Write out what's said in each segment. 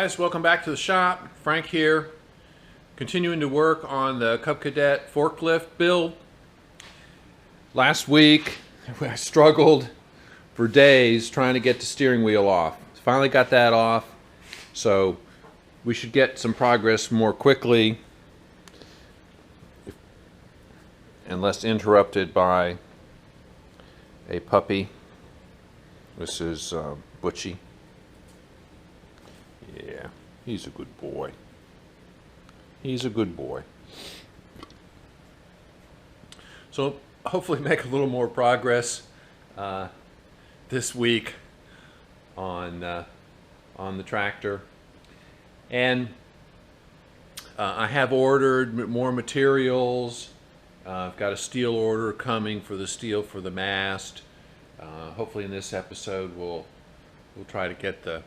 guys, welcome back to the shop. Frank here, continuing to work on the Cub Cadet forklift build. Last week I struggled for days trying to get the steering wheel off. Finally got that off, so we should get some progress more quickly and less interrupted by a puppy. This is Butchie. Yeah, he's a good boy. He's a good boy. So hopefully make a little more progress this week on the tractor. And I have ordered more materials. I've got a steel order coming for the steel for the mast. Hopefully in this episode we'll try to get the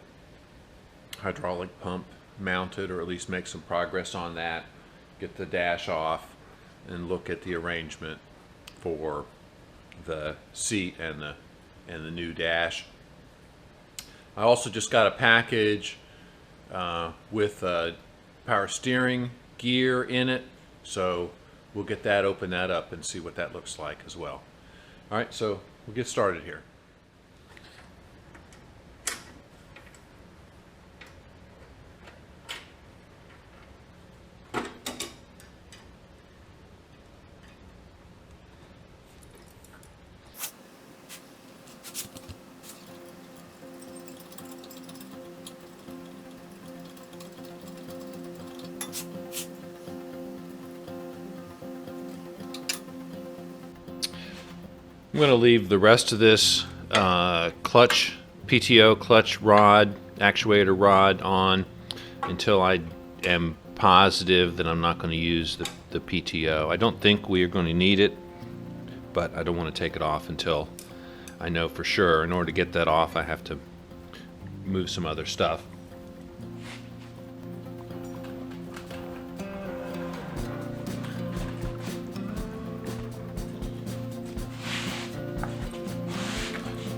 hydraulic pump mounted, or at least make some progress on that, get the dash off, and look at the arrangement for the seat and the new dash. I also just got a package with power steering gear in it, so we'll get that, open that up and see what that looks like as well. All right, so we'll get started here. I'm going to leave the rest of this PTO clutch rod, actuator rod on until I am positive that I'm not going to use the PTO. I don't think we are going to need it, but I don't want to take it off until I know for sure. In order to get that off, I have to move some other stuff.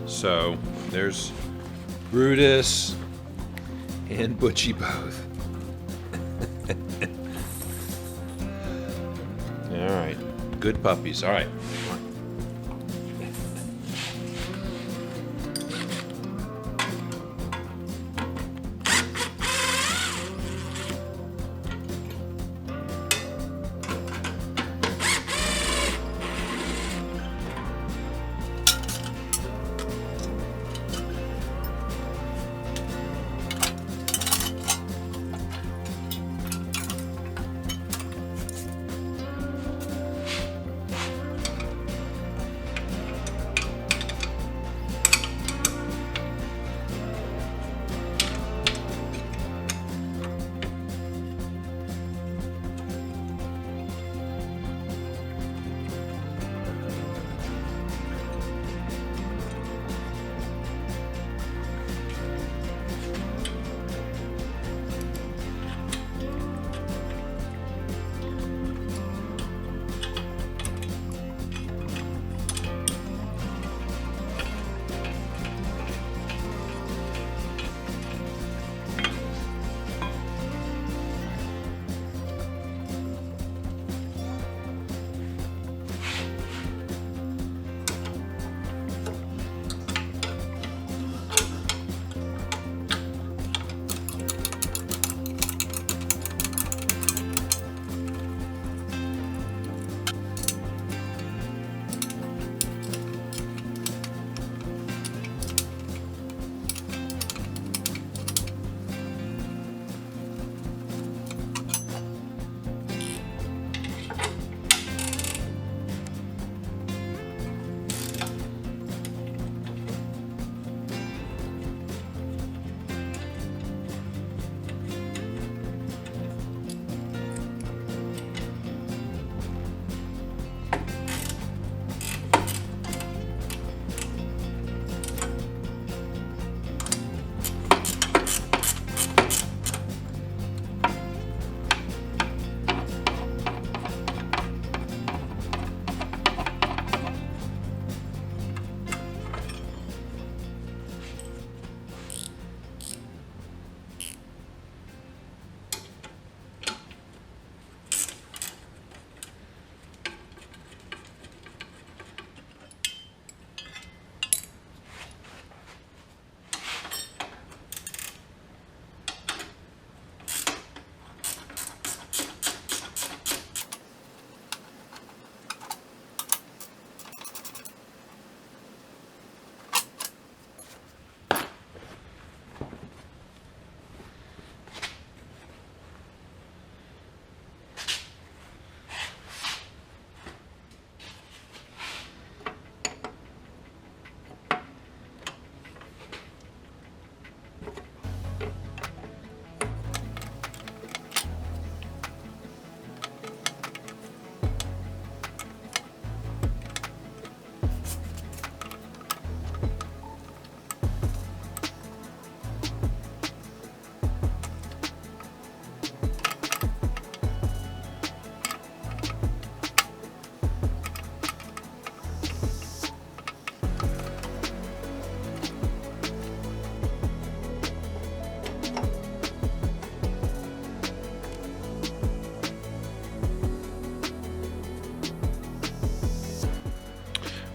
So there's Brutus and Butchie both. All right, good puppies. All right.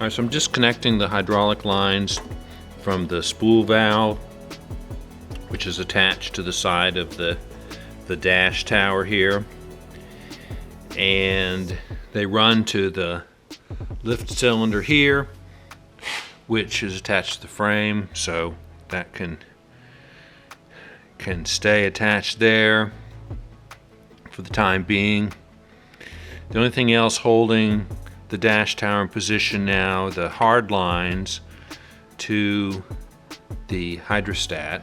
Alright, so I'm disconnecting the hydraulic lines from the spool valve, which is attached to the side of the dash tower here, and they run to the lift cylinder here, which is attached to the frame, so that can stay attached there for the time being. The only thing else holding the dash tower in position now, the hard lines to the hydrostat.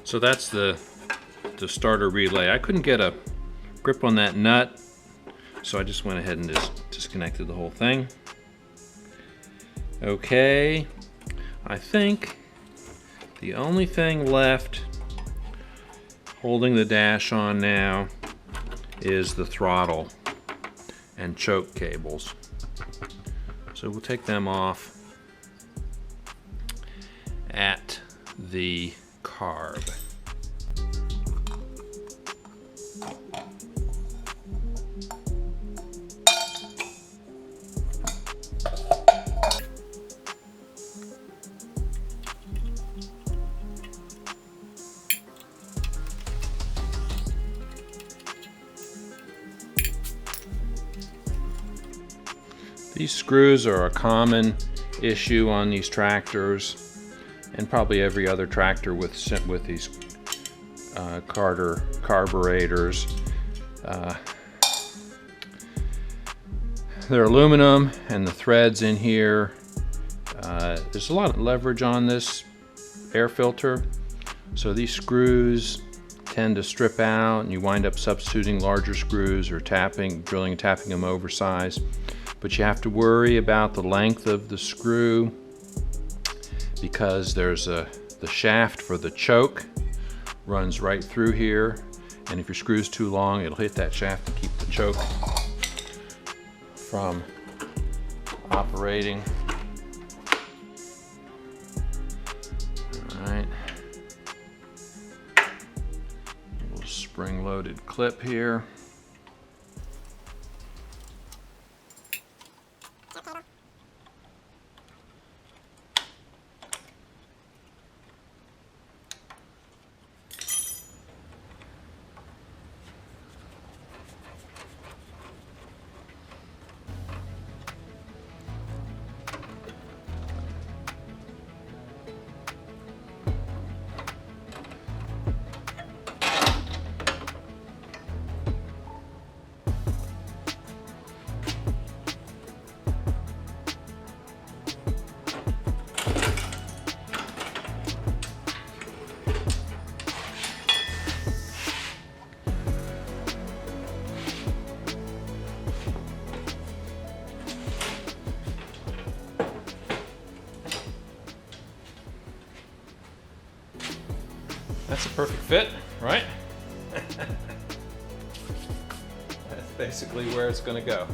So that's the starter relay. I couldn't get a grip on that nut, so I just went ahead and just disconnected the whole thing. Okay, I think the only thing left holding the dash on now is the throttle and choke cables. So we'll take them off at the carb. These screws are a common issue on these tractors, and probably every other tractor with these carburetors. They're aluminum, and the threads in here, there's a lot of leverage on this air filter, so these screws tend to strip out and you wind up substituting larger screws or drilling and tapping them oversized. But you have to worry about the length of the screw because there's the shaft for the choke runs right through here, and if your screw's too long, it'll hit that shaft and keep the choke from operating. All right, a little spring-loaded clip here. That's a perfect fit, right? That's basically where it's going to go.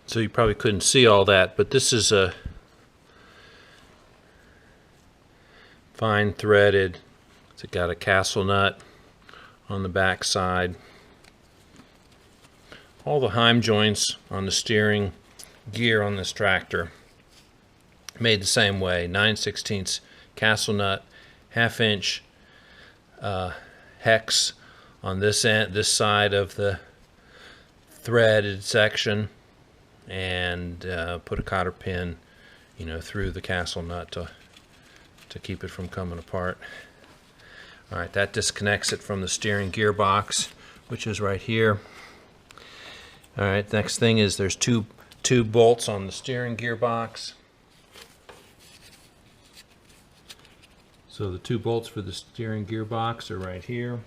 So you probably couldn't see all that, but this is a fine threaded. It's got a castle nut on the back side. All the heim joints on the steering gear on this tractor made the same way. 9/16 castle nut, 1/2 inch hex on this end, this side of the threaded section, and put a cotter pin, through the castle nut to keep it from coming apart. All right, that disconnects it from the steering gearbox, which is right here. All right, next thing is there's two bolts on the steering gearbox. So the 2 bolts for the steering gearbox are right here.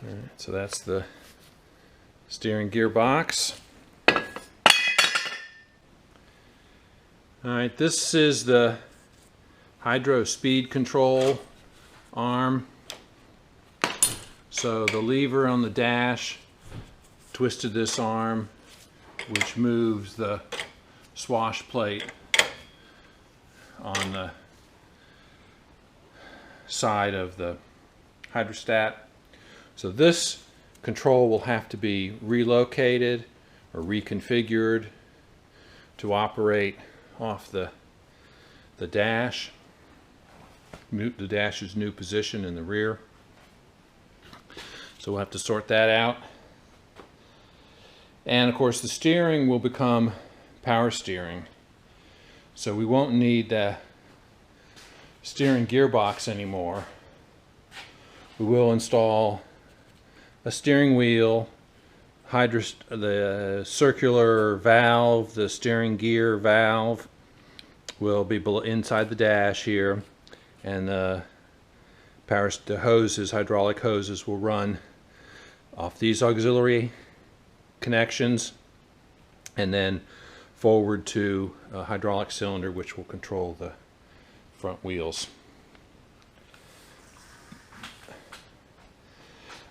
Alright, so that's the steering gearbox. Alright, this is the hydro speed control arm. So the lever on the dash twisted this arm, which moves the swash plate on the side of the hydrostat. So this control will have to be relocated or reconfigured to operate off the dash, the dash's new position in the rear. So we'll have to sort that out. And of course the steering will become power steering. So we won't need the steering gearbox anymore. We will install a steering wheel, the circular valve, the steering gear valve will be inside the dash here, and the hoses, hydraulic hoses, will run off these auxiliary connections and then forward to a hydraulic cylinder which will control the front wheels.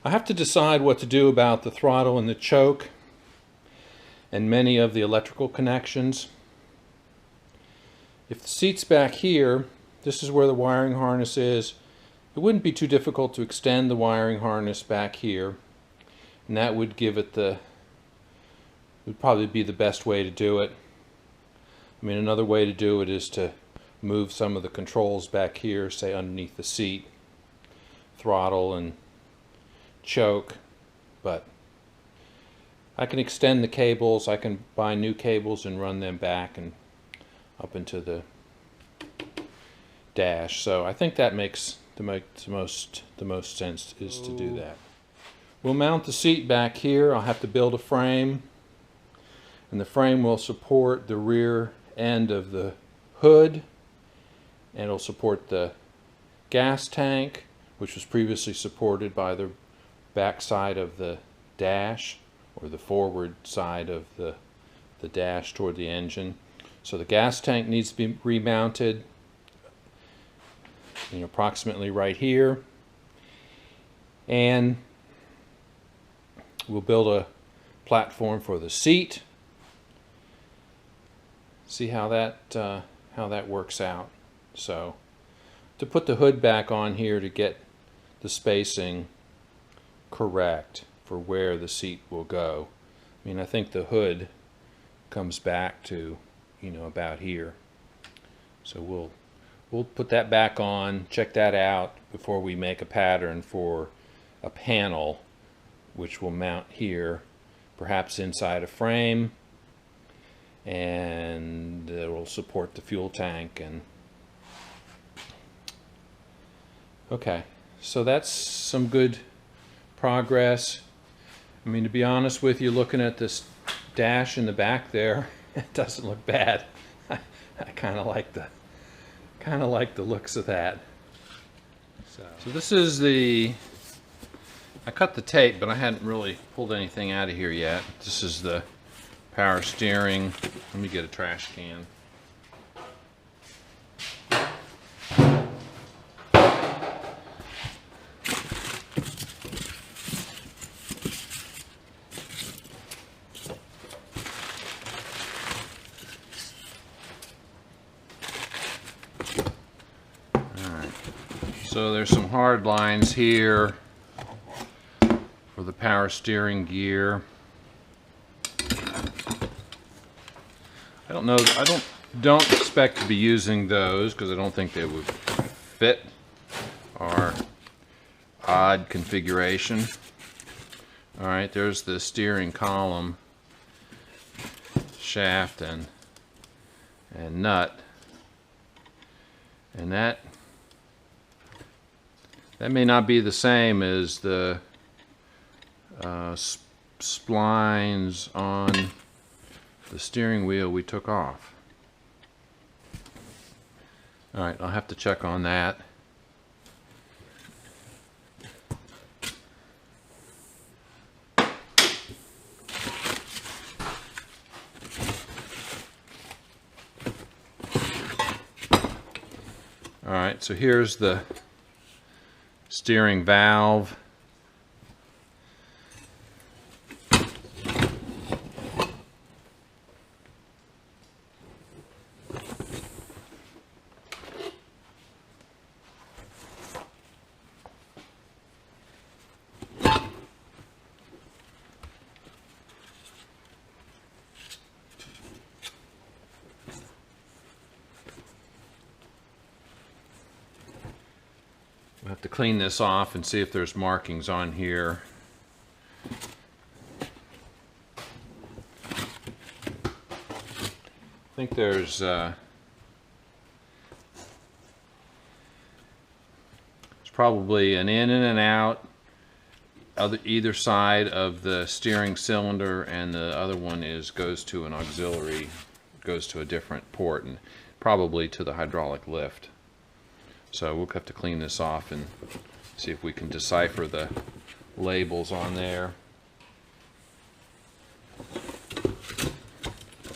I have to decide what to do about the throttle and the choke and many of the electrical connections. If the seat's back here, this is where the wiring harness is. It wouldn't be too difficult to extend the wiring harness back here, and that would give it would probably be the best way to do it. I mean, another way to do it is to move some of the controls back here, say underneath the seat, throttle and choke, but I can extend the cables. I can buy new cables and run them back and up into the dash. So I think that makes the most sense is to do that. We'll mount the seat back here. I'll have to build a frame, and the frame will support the rear end of the hood, and it'll support the gas tank, which was previously supported by the back side of the dash, or the forward side of the dash toward the engine. So the gas tank needs to be remounted, approximately right here, and we'll build a platform for the seat. See how that works out. So to put the hood back on here to get the spacing correct for where the seat will go. I mean, I think the hood comes back to about here. So we'll put that back on, check that out before we make a pattern for a panel which will mount here, perhaps inside a frame, and it will support the fuel tank. And okay, so that's some good progress. I mean, to be honest with you, looking at this dash in the back there, it doesn't look bad. I kind of like the looks of that. So this is I cut the tape, but I hadn't really pulled anything out of here yet. This is the power steering. Let me get a trash can. So there's some hard lines here for the power steering gear. I don't know, I don't expect to be using those because I don't think they would fit our odd configuration. Alright, there's the steering column shaft and nut, and that may not be the same as the splines on the steering wheel we took off. Alright, I'll have to check on that. Alright, so here's the steering valve. have to clean this off and see if there's markings on here. I think there's probably an in and an out either side of the steering cylinder, and the other one goes to an auxiliary, goes to a different port, and probably to the hydraulic lift. So we'll have to clean this off and see if we can decipher the labels on there.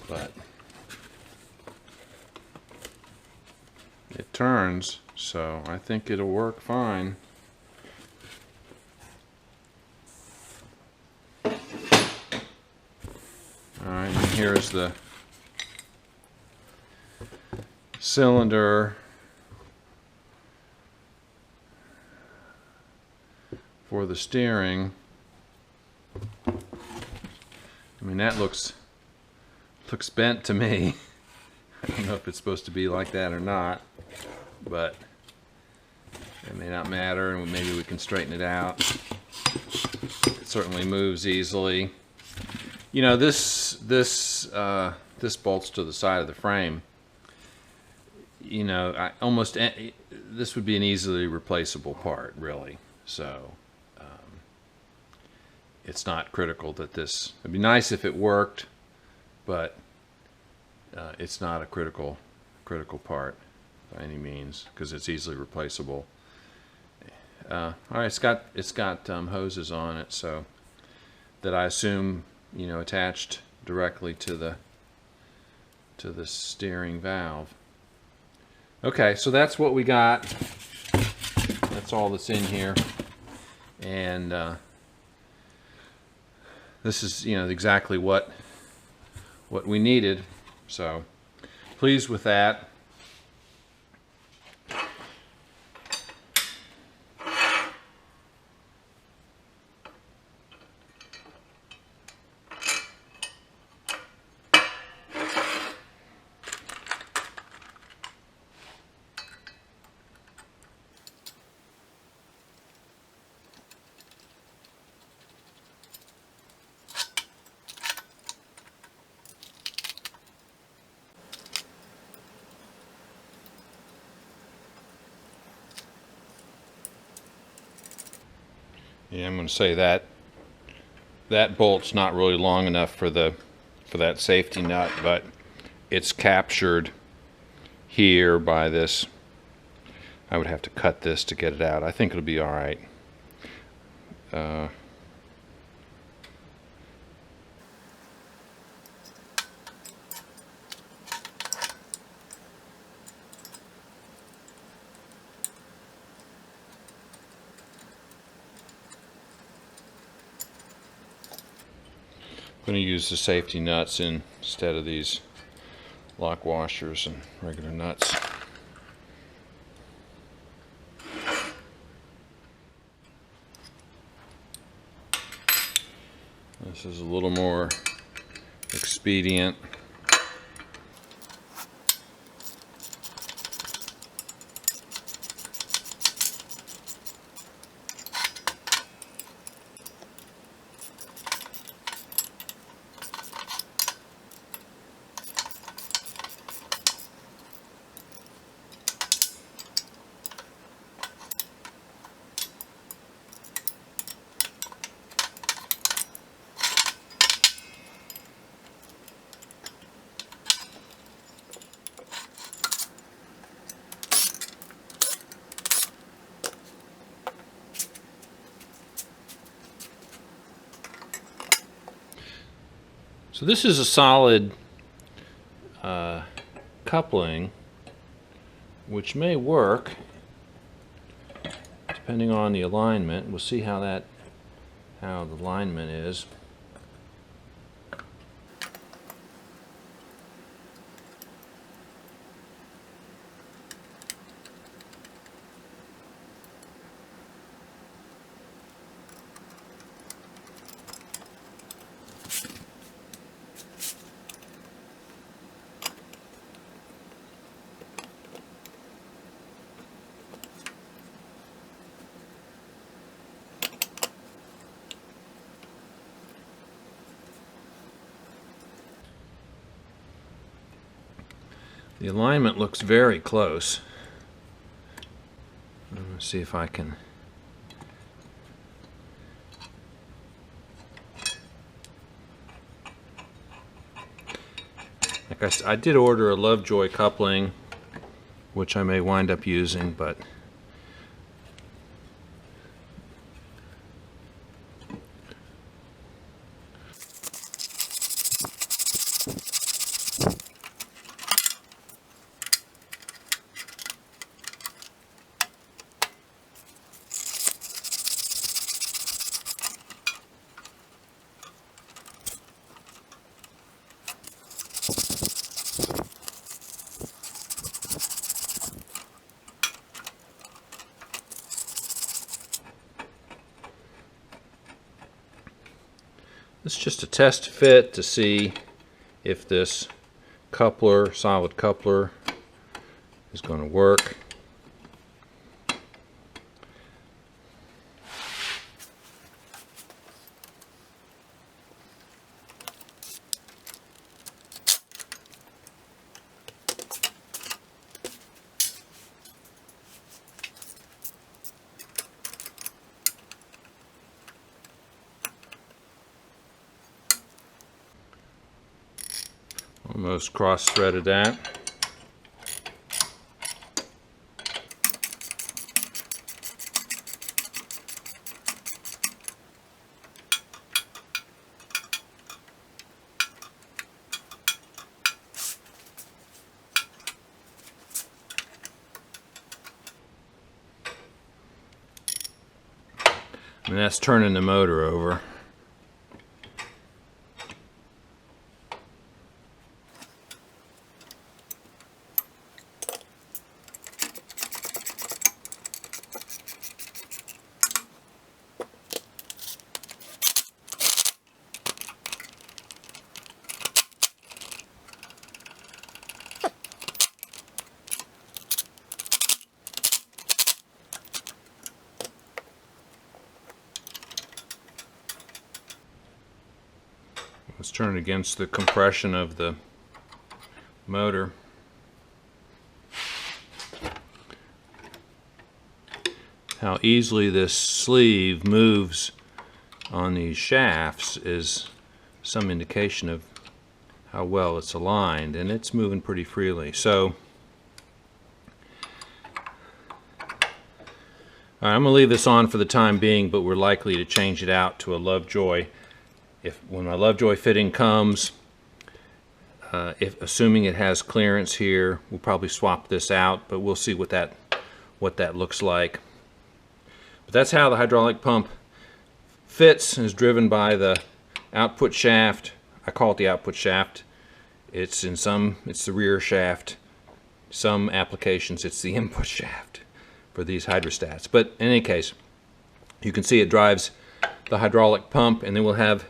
But it turns, so I think it'll work fine. Alright, and here's the cylinder for the steering. I mean, that looks bent to me. I don't know if it's supposed to be like that or not, but it may not matter, and maybe we can straighten it out. It certainly moves easily. You know, this bolts to the side of the frame. You know, this would be an easily replaceable part, really. So it's not critical that this. It'd be nice if it worked, but it's not a critical part by any means, because it's easily replaceable. All right, it's got hoses on it, so that I assume, you know, attached directly to the steering valve. Okay, so that's what we got. That's all that's in here, and this is, you know, exactly what we needed. So pleased with that. Yeah, I'm going to say that bolt's not really long enough for that safety nut, but it's captured here by this. I would have to cut this to get it out. I think it'll be all right. I'm going to use the safety nuts instead of these lock washers and regular nuts. This is a little more expedient. So this is a solid coupling, which may work depending on the alignment. We'll see how the alignment is. The alignment looks very close. Let's see if I can. Like I did order a Lovejoy coupling, which I may wind up using, but it's just a test fit to see if this coupler, solid coupler, is going to work. Almost cross-threaded that. And that's turning the motor over. Let's turn it against the compression of the motor. How easily this sleeve moves on these shafts is some indication of how well it's aligned, and it's moving pretty freely. So I'm going to leave this on for the time being, but we're likely to change it out to a Lovejoy. When my Lovejoy fitting comes, assuming it has clearance here, we'll probably swap this out, but we'll see what that looks like. But that's how the hydraulic pump fits and is driven by the output shaft. I call it the output shaft. It's the rear shaft. Some applications it's the input shaft for these hydrostats. But in any case, you can see it drives the hydraulic pump, and then we'll have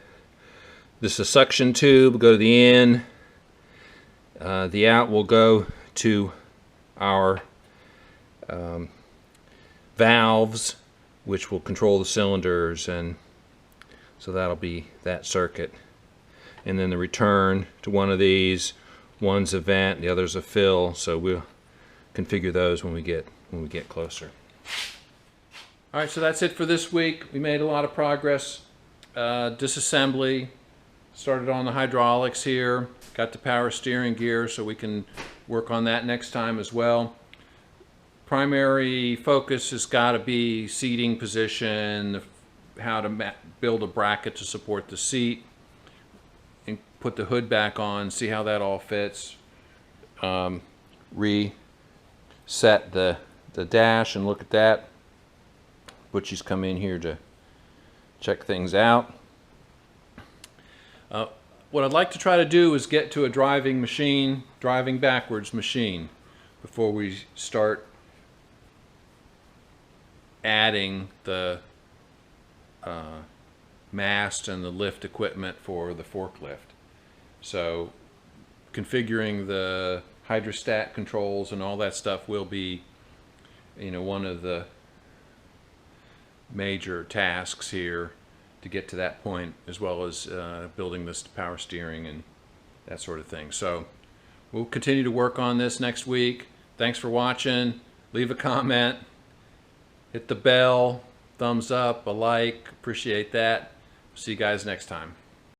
this is a suction tube, go to the in. The out will go to our valves, which will control the cylinders, and so that'll be that circuit. And then the return to one of these, one's a vent, the other's a fill, so we'll configure those when we get closer. All right, so that's it for this week. We made a lot of progress. Disassembly. Started on the hydraulics here, got the power steering gear, so we can work on that next time as well. Primary focus has got to be seating position, how to build a bracket to support the seat, and put the hood back on, see how that all fits. Reset the dash and look at that. Butchie's come in here to check things out. What I'd like to try to do is get to a driving backwards machine before we start adding the mast and the lift equipment for the forklift. So configuring the hydrostat controls and all that stuff will be, one of the major tasks here to get to that point, as well as building this power steering and that sort of thing. So we'll continue to work on this next week. Thanks for watching. Leave a comment, hit the bell, thumbs up, a like, appreciate that. See you guys next time.